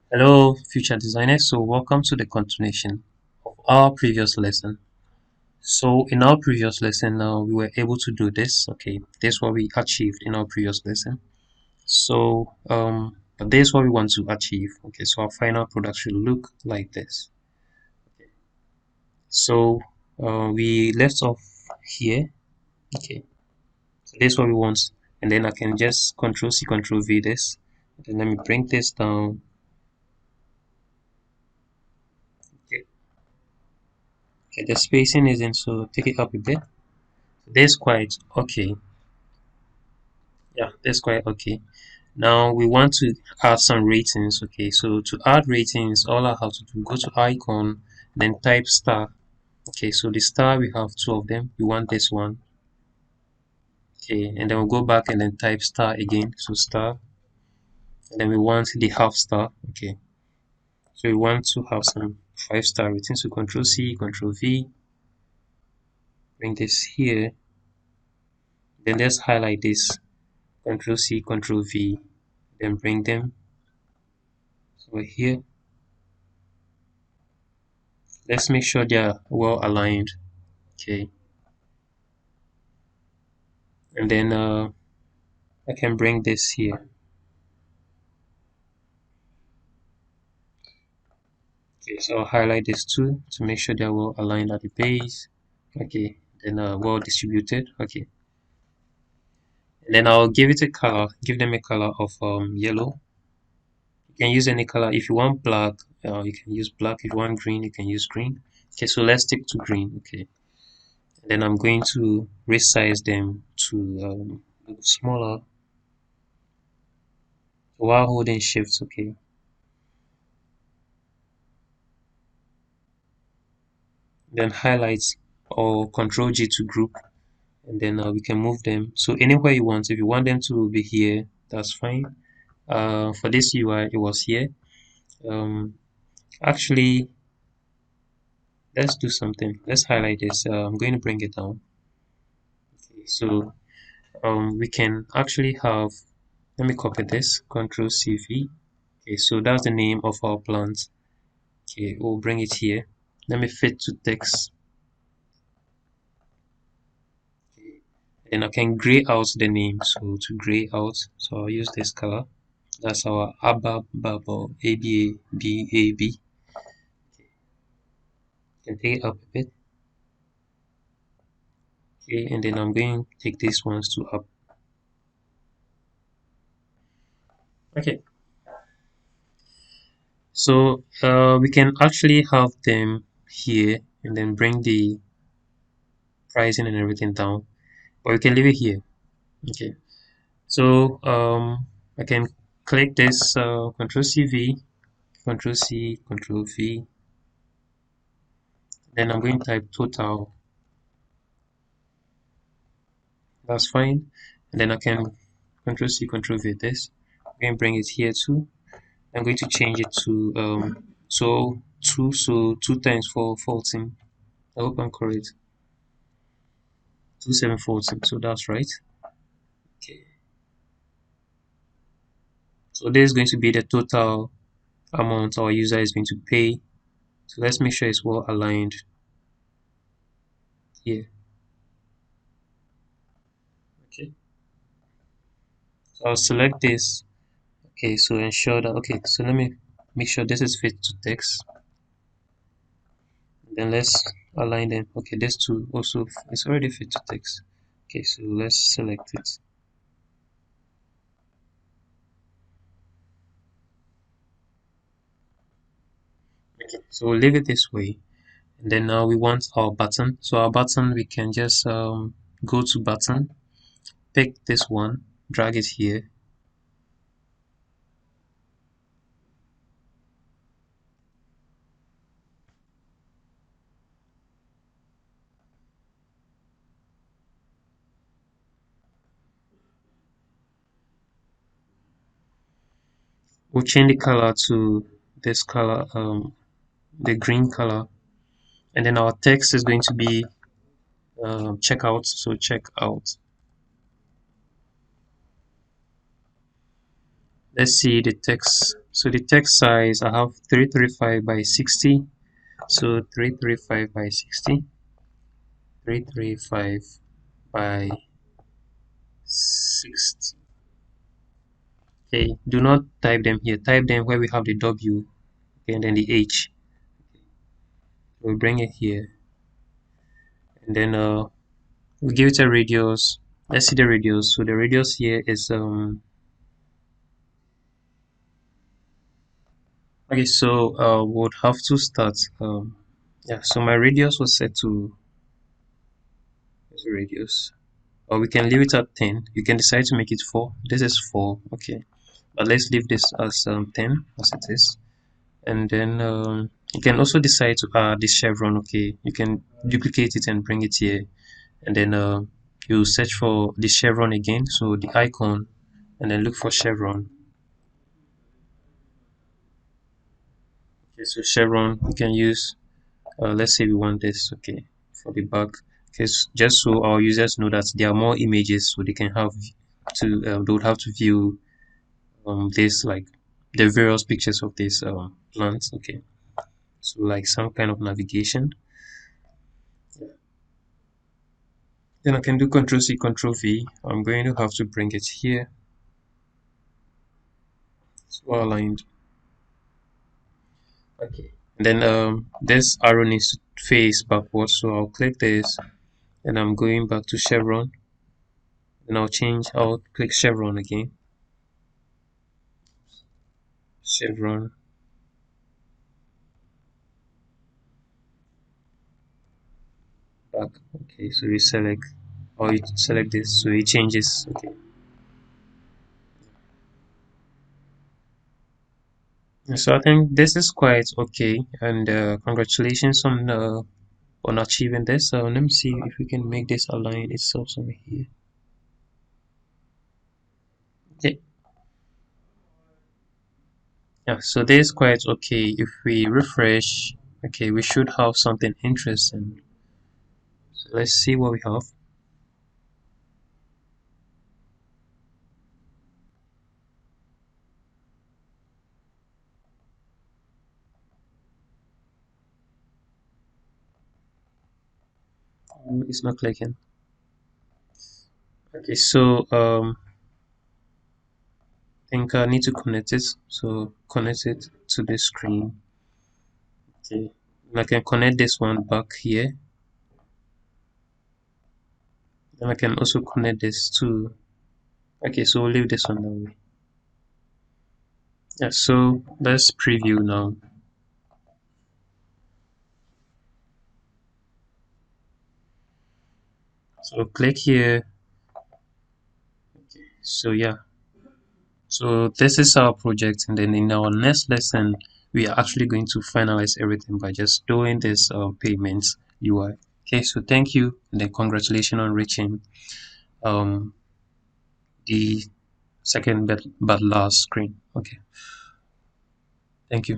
Hello, future designers. So, welcome to the continuation of our previous lesson. So, in our previous lesson, we were able to do this. Okay, this is what we achieved in our previous lesson. So, but this is what we want to achieve. Okay, so our final product should look like this. So, we left off here. Okay, so this is what we want, and then I can just Control C, Control V this. Then let me bring this down. Okay, okay, the spacing isn't so take it up a bit. This quite okay. Yeah, that's quite okay. Now we want to add some ratings. Okay, so to add ratings, all I have to do go to icon, then type star. Okay, so the star we have two of them. We want this one. Okay, and then we'll go back and then type star again. So star, and then we want the half star. Okay, so we want to have some 5-star ratings. So Control C, Control V, bring this here. Then let's highlight this. Control C, Control V, then bring them over here. Let's make sure they are well aligned. Okay, and then I can bring this here. Okay, so I'll highlight this too to make sure they're well aligned at the base. Okay, then well distributed. Okay, and then I'll give it a color, give them a color of yellow. You can use any color. If you want black, you can use black. If you want green, you can use green. Okay, so let's stick to green. Okay, and then I'm going to resize them to look smaller while holding shift. Okay, then highlights or Control G to group, and then we can move them. So anywhere you want, if you want them to be here, that's fine. For this UI, it was here. Um, Actually, let's do something. Let's highlight this. I'm going to bring it down. Okay, so we can actually have. Let me copy this. Control CV. Okay, so that's the name of our plant. Okay, we'll bring it here. Let me fit to text. Okay. Then I can gray out the name. So to gray out, so I'll use this color. That's our ABAB or ABABAB. Can take it up a bit. Okay, and then I'm going to take these ones to up. Okay, so we can actually have them here and then bring the pricing and everything down, but we can leave it here. Okay, so I can click this Control C V, Control C, Control V. Then I'm going to type total. That's fine. And then I can Control C, Control V this. I'm going to bring it here too. I'm going to change it to so 2, so 2 times 4 14. I hope I'm correct. 2714, so that's right. Okay, so this is going to be the total amount our user is going to pay. So let's make sure it's well aligned here. Okay, so I'll select this. Okay, so ensure that, okay, so let me make sure this is fit to text. Then let's align them. Okay, this two also is already fit to text. Okay, so let's select it. Okay, so we'll leave it this way. And then now we want our button. So our button, we can just go to button, pick this one, drag it here. We'll change the color to this color, the green color. And then our text is going to be checkout. So check out. Let's see the text So the text size, I have 335 by 60. So 335 by 60, 335 by 60. Okay, do not type them here. Type them where we have the W, okay, and then the H. We'll bring it here, and then we give it a radius. Let's see the radius. So the radius here is okay. So we'll have to start yeah. So my radius was set to radius. Or we can leave it at 10. You can decide to make it 4. This is 4. Okay, but let's leave this as 10 as it is. And then you can also decide to add this chevron. Okay, you can duplicate it and bring it here, and then you search for the chevron again, so the icon, and then look for chevron. Okay, so chevron you can use, let's say we want this, okay, for the back, because just so our users know that there are more images, so they can have to they would have to view this, like the various pictures of this plants. Okay, so like some kind of navigation. Then I can do Control C, Control V. I'm going to have to bring it here. It's well aligned. Okay. And then this arrow needs to face backwards, so I'll click this, and I'm going back to chevron. And I'll click chevron again. Chevron. Back. Okay, so you select, or you select this, so it changes. Okay. So I think this is quite okay, and congratulations on achieving this. So let me see if we can make this align itself somewhere here. Okay. Yeah, so this is quite okay. If we refresh, okay, we should have something interesting. So let's see what we have. It's not clicking. Okay, so I think I need to connect it. So connect it to the screen. Okay, and I can connect this one back here. And I can also connect this to. Okay, so we'll leave this one that way. Yeah, so let's preview now. So click here. So yeah, so this is our project, and then in our next lesson, we are actually going to finalize everything by just doing this payments UI. Okay, so thank you, and then congratulations on reaching um, the second but last screen. Okay, thank you.